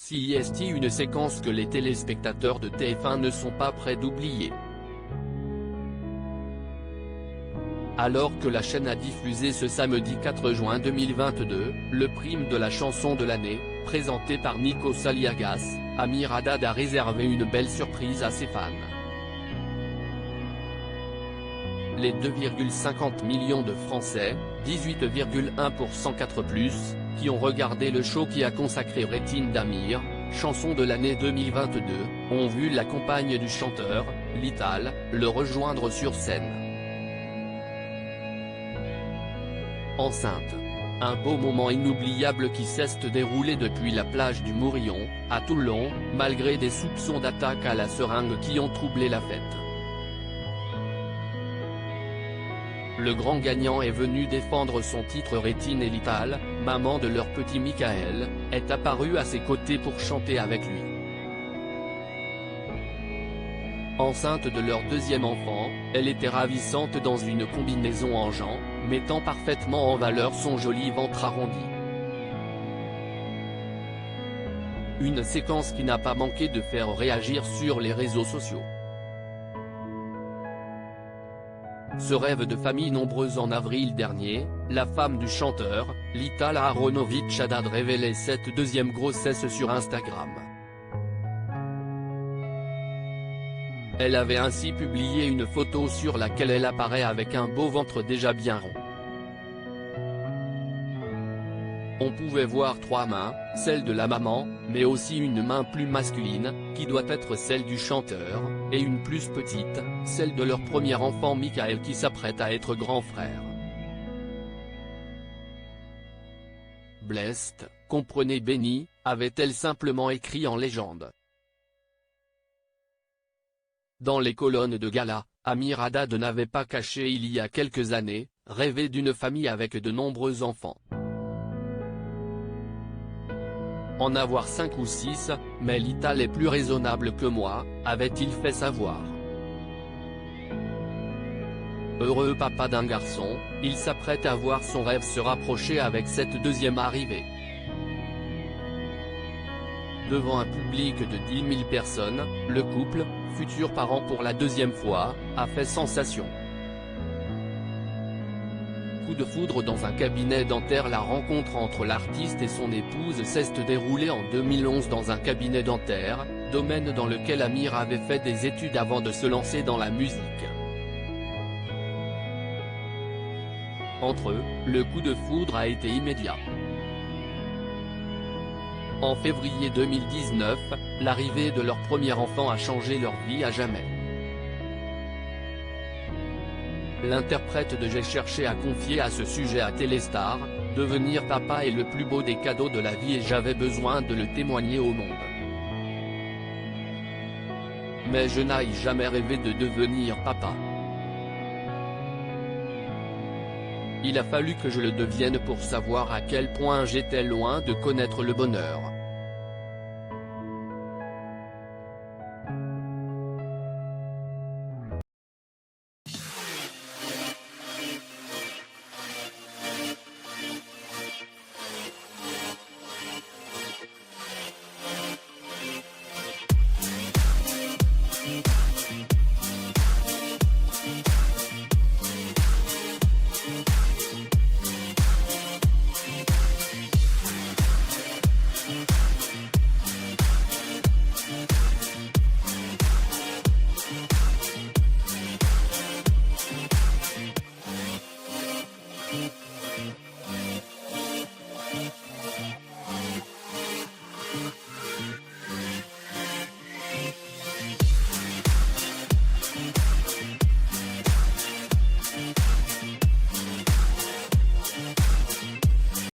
CIST, une séquence que les téléspectateurs de TF1 ne sont pas près d'oublier. Alors que la chaîne a diffusé ce samedi 4 juin 2022, le prime de la chanson de l'année, présenté par Nikos Aliagas, Amir Haddad a réservé une belle surprise à ses fans. Les 2,50 millions de Français, 18,1% 4+, qui ont regardé le show qui a consacré Rétine d'Amir, chanson de l'année 2022, ont vu la compagne du chanteur, Lital, le rejoindre sur scène. Enceinte. Un beau moment inoubliable qui cesse de dérouler depuis la plage du Mourillon, à Toulon, malgré des soupçons d'attaque à la seringue qui ont troublé la fête. Le grand gagnant est venu défendre son titre. Rétine et Lital, maman de leur petit Michael, est apparue à ses côtés pour chanter avec lui. Enceinte de leur deuxième enfant, elle était ravissante dans une combinaison en jean, mettant parfaitement en valeur son joli ventre arrondi. Une séquence qui n'a pas manqué de faire réagir sur les réseaux sociaux. Ce rêve de famille nombreuse. En avril dernier, la femme du chanteur, Lital Aronovitch Haddad, révélait cette deuxième grossesse sur Instagram. Elle avait ainsi publié une photo sur laquelle elle apparaît avec un beau ventre déjà bien rond. On pouvait voir 3 mains, celle de la maman, mais aussi une main plus masculine, qui doit être celle du chanteur, et une plus petite, celle de leur premier enfant Michael qui s'apprête à être grand frère. Blessed, comprenez béni, avait-elle simplement écrit en légende. Dans les colonnes de gala, Amir Haddad n'avait pas caché il y a quelques années, rêver d'une famille avec de nombreux enfants. En avoir 5 ou 6, mais Lital est plus raisonnable que moi, avait-il fait savoir. Heureux papa d'un garçon, il s'apprête à voir son rêve se rapprocher avec cette deuxième arrivée. Devant un public de 10 000 personnes, le couple, futur parent pour la deuxième fois, a fait sensation. Coup de foudre dans un cabinet dentaire. La rencontre entre l'artiste et son épouse s'est déroulée en 2011 dans un cabinet dentaire, domaine dans lequel Amir avait fait des études avant de se lancer dans la musique. Entre eux, le coup de foudre a été immédiat. En février 2019, l'arrivée de leur premier enfant a changé leur vie à jamais. L'interprète de J'ai cherché à confier à ce sujet à Téléstar, « Devenir papa est le plus beau des cadeaux de la vie et j'avais besoin de le témoigner au monde. Mais je n'ai jamais rêvé de devenir papa. Il a fallu que je le devienne pour savoir à quel point j'étais loin de connaître le bonheur. »